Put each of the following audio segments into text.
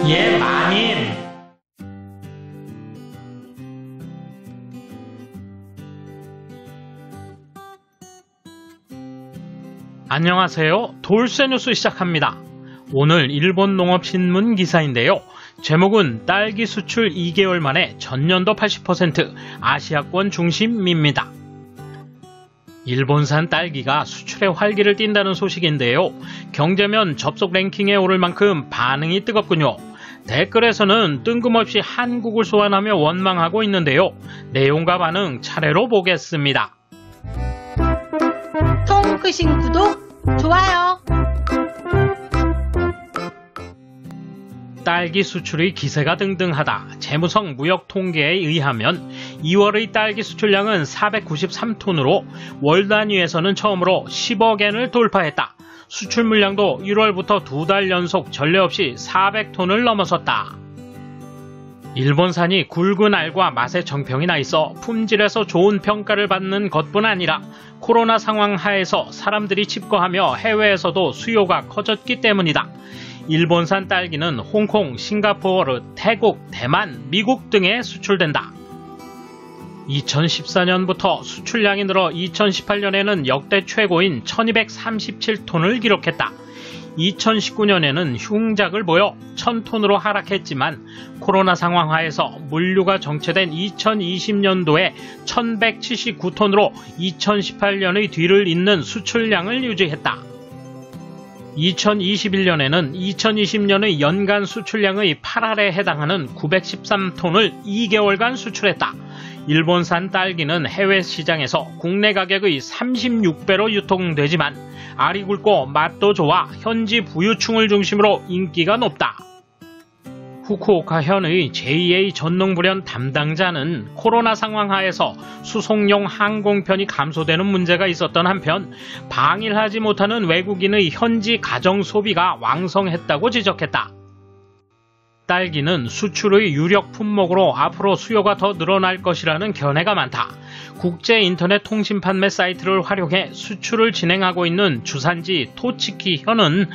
예, 마님. 안녕하세요. 돌쇠뉴스 시작합니다. 오늘 일본 농업신문 기사인데요. 제목은 딸기 수출 2개월 만에 전년도 80% 아시아권 중심입니다. 일본산 딸기가 수출의 활기를 띈다는 소식인데요. 경제면 접속 랭킹에 오를 만큼 반응이 뜨겁군요. 댓글에서는 뜬금없이 한국을 소환하며 원망하고 있는데요. 내용과 반응 차례로 보겠습니다. 손끝인 구독, 좋아요. 딸기 수출의 기세가 등등하다. 재무성 무역 통계에 의하면 2월의 딸기 수출량은 493톤으로 월 단위에서는 처음으로 10억엔을 돌파했다. 수출 물량도 1월부터 2달 연속 전례 없이 400톤을 넘어섰다. 일본산이 굵은 알과 맛의 정평이 나 있어 품질에서 좋은 평가를 받는 것뿐 아니라 코로나 상황 하에서 사람들이 집거하며 해외에서도 수요가 커졌기 때문이다. 일본산 딸기는 홍콩, 싱가포르, 태국, 대만, 미국 등에 수출된다. 2014년부터 수출량이 늘어 2018년에는 역대 최고인 1237톤을 기록했다. 2019년에는 흉작을 보여 1000톤으로 하락했지만 코로나 상황 하에서 물류가 정체된 2020년도에 1179톤으로 2018년의 뒤를 잇는 수출량을 유지했다. 2021년에는 2020년의 연간 수출량의 8할에 해당하는 913톤을 2개월간 수출했다. 일본산 딸기는 해외 시장에서 국내 가격의 36배로 유통되지만 알이 굵고 맛도 좋아 현지 부유층을 중심으로 인기가 높다. 후쿠오카현의 JA 전농불연 담당자는 코로나 상황 하에서 수송용 항공편이 감소되는 문제가 있었던 한편 방일하지 못하는 외국인의 현지 가정 소비가 왕성했다고 지적했다. 딸기는 수출의 유력 품목으로 앞으로 수요가 더 늘어날 것이라는 견해가 많다. 국제 인터넷 통신 판매 사이트를 활용해 수출을 진행하고 있는 주산지 토치키현은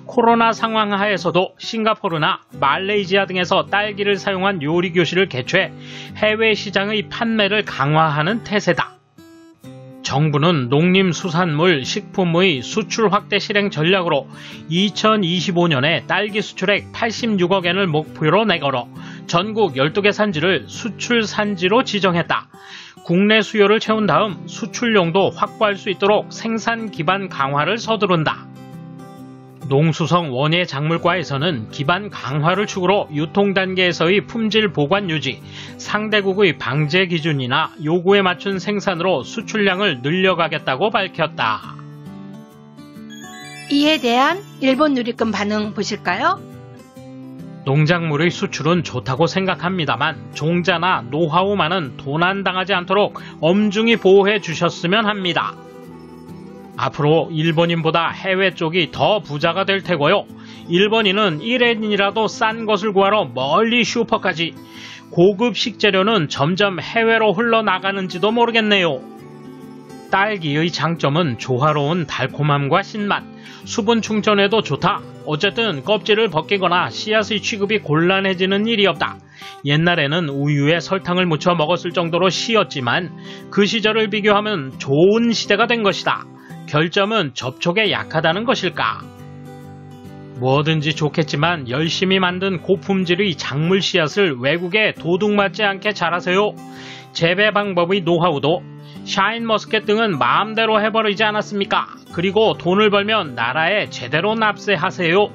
코로나 상황 하에서도 싱가포르나 말레이시아 등에서 딸기를 사용한 요리 교실을 개최해 해외 시장의 판매를 강화하는 태세다. 정부는 농림수산물, 식품의 수출 확대 실행 전략으로 2025년에 딸기 수출액 86억엔을 목표로 내걸어 전국 12개 산지를 수출 산지로 지정했다. 국내 수요를 채운 다음 수출용도 확보할 수 있도록 생산 기반 강화를 서두른다. 농수성 원예 작물과에서는 기반 강화를 축으로 유통 단계에서의 품질 보관 유지, 상대국의 방제 기준이나 요구에 맞춘 생산으로 수출량을 늘려가겠다고 밝혔다. 이에 대한 일본 누리꾼 반응 보실까요? 농작물의 수출은 좋다고 생각합니다만 종자나 노하우만은 도난당하지 않도록 엄중히 보호해 주셨으면 합니다. 앞으로 일본인보다 해외 쪽이 더 부자가 될 테고요. 일본인은 1엔이라도 싼 것을 구하러 멀리 슈퍼까지. 고급 식재료는 점점 해외로 흘러나가는지도 모르겠네요. 딸기의 장점은 조화로운 달콤함과 신맛, 수분 충전에도 좋다. 어쨌든 껍질을 벗기거나 씨앗의 취급이 곤란해지는 일이 없다. 옛날에는 우유에 설탕을 묻혀 먹었을 정도로 시었지만 그 시절을 비교하면 좋은 시대가 된 것이다. 결점은 접촉에 약하다는 것일까? 뭐든지 좋겠지만 열심히 만든 고품질의 작물 씨앗을 외국에 도둑맞지 않게 자라세요. 재배 방법의 노하우도 샤인머스켓 등은 마음대로 해버리지 않았습니까? 그리고 돈을 벌면 나라에 제대로 납세하세요.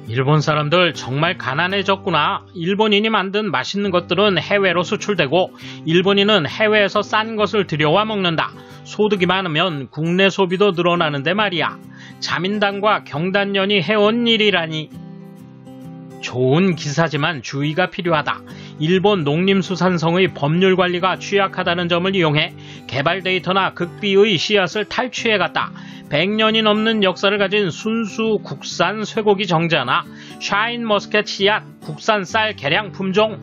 일본 사람들 정말 가난해졌구나. 일본인이 만든 맛있는 것들은 해외로 수출되고 일본인은 해외에서 싼 것을 들여와 먹는다. 소득이 많으면 국내 소비도 늘어나는데 말이야. 자민당과 경단련이 해온 일이라니. 좋은 기사지만 주의가 필요하다. 일본 농림수산성의 법률 관리가 취약하다는 점을 이용해 개발 데이터나 극비의 씨앗을 탈취해갔다. 100년이 넘는 역사를 가진 순수 국산 쇠고기 정자나 샤인머스켓 씨앗, 국산 쌀 개량 품종,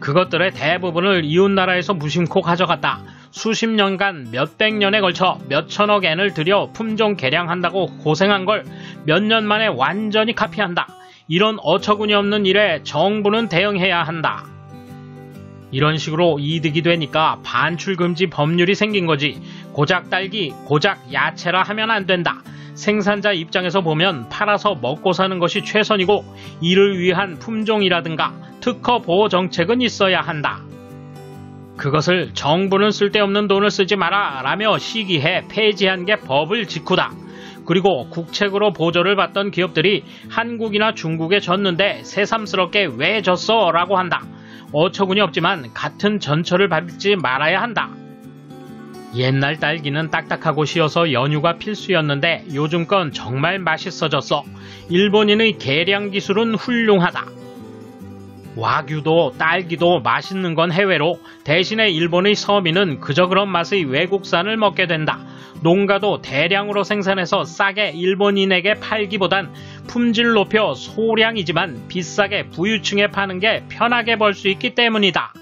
그것들의 대부분을 이웃나라에서 무심코 가져갔다. 수십 년간 몇백 년에 걸쳐 몇천억 엔을 들여 품종 개량한다고 고생한 걸 몇 년 만에 완전히 카피한다. 이런 어처구니 없는 일에 정부는 대응해야 한다. 이런 식으로 이득이 되니까 반출금지 법률이 생긴 거지. 고작 딸기, 고작 야채라 하면 안 된다. 생산자 입장에서 보면 팔아서 먹고 사는 것이 최선이고 이를 위한 품종이라든가 특허 보호 정책은 있어야 한다. 그것을 정부는 쓸데없는 돈을 쓰지 마라 라며 시기해 폐지한 게 법을 직후다. 그리고 국책으로 보조를 받던 기업들이 한국이나 중국에 졌는데 새삼스럽게 왜 졌어 라고 한다. 어처구니 없지만 같은 전철을 밟지 말아야 한다. 옛날 딸기는 딱딱하고 시어서 연유가 필수였는데 요즘 건 정말 맛있어졌어. 일본인의 계량 기술은 훌륭하다. 와규도 딸기도 맛있는 건 해외로, 대신에 일본의 서민은 그저 그런 맛의 외국산을 먹게 된다. 농가도 대량으로 생산해서 싸게 일본인에게 팔기보단 품질 높여 소량이지만 비싸게 부유층에 파는 게 편하게 벌 수 있기 때문이다.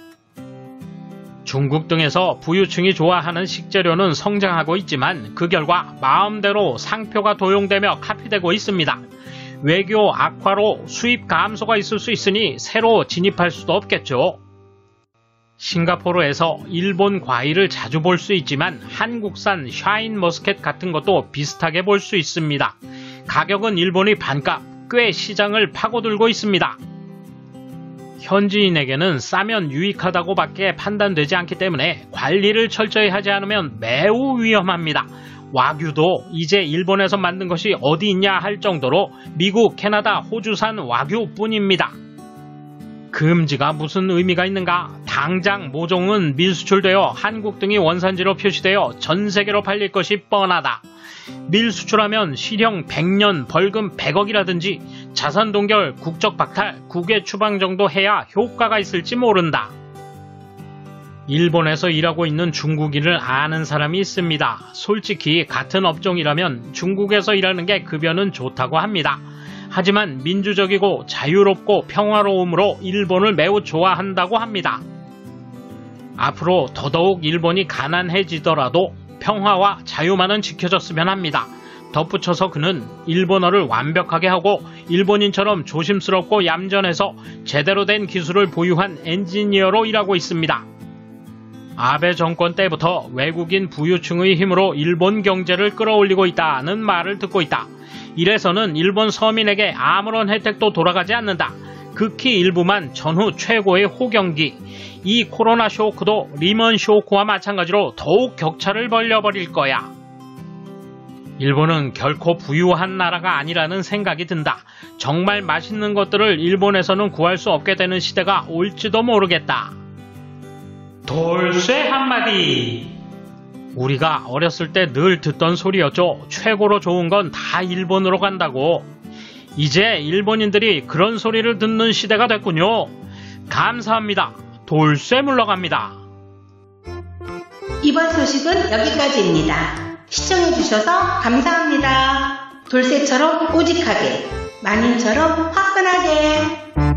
중국 등에서 부유층이 좋아하는 식재료는 성장하고 있지만 그 결과 마음대로 상표가 도용되며 카피되고 있습니다. 외교 악화로 수입 감소가 있을 수 있으니 새로 진입할 수도 없겠죠. 싱가포르에서 일본 과일을 자주 볼 수 있지만 한국산 샤인 머스켓 같은 것도 비슷하게 볼 수 있습니다. 가격은 일본의 반값, 꽤 시장을 파고들고 있습니다. 현지인에게는 싸면 유익하다고 밖에 판단되지 않기 때문에 관리를 철저히 하지 않으면 매우 위험합니다. 와규도 이제 일본에서 만든 것이 어디 있냐 할 정도로 미국, 캐나다, 호주산 와규뿐입니다. 금지가 무슨 의미가 있는가? 당장 모종은 밀수출되어 한국 등이 원산지로 표시되어 전 세계로 팔릴 것이 뻔하다. 밀수출하면 실형 100년, 벌금 100억이라든지 자산 동결, 국적 박탈, 국외 추방 정도 해야 효과가 있을지 모른다. 일본에서 일하고 있는 중국인을 아는 사람이 있습니다. 솔직히 같은 업종이라면 중국에서 일하는 게 급여는 좋다고 합니다. 하지만 민주적이고 자유롭고 평화로움으로 일본을 매우 좋아한다고 합니다. 앞으로 더더욱 일본이 가난해지더라도 평화와 자유만은 지켜졌으면 합니다. 덧붙여서 그는 일본어를 완벽하게 하고 일본인처럼 조심스럽고 얌전해서 제대로 된 기술을 보유한 엔지니어로 일하고 있습니다. 아베 정권 때부터 외국인 부유층의 힘으로 일본 경제를 끌어올리고 있다는 말을 듣고 있다. 이래서는 일본 서민에게 아무런 혜택도 돌아가지 않는다. 극히 일부만 전후 최고의 호경기. 이 코로나 쇼크도 리먼 쇼크와 마찬가지로 더욱 격차를 벌려버릴 거야. 일본은 결코 부유한 나라가 아니라는 생각이 든다. 정말 맛있는 것들을 일본에서는 구할 수 없게 되는 시대가 올지도 모르겠다. 돌쇠 한마디. 우리가 어렸을 때 늘 듣던 소리였죠. 최고로 좋은 건 다 일본으로 간다고. 이제 일본인들이 그런 소리를 듣는 시대가 됐군요. 감사합니다. 돌쇠 물러갑니다. 이번 소식은 여기까지입니다. 시청해주셔서 감사합니다. 돌쇠처럼 꼬직하게, 마님처럼 화끈하게.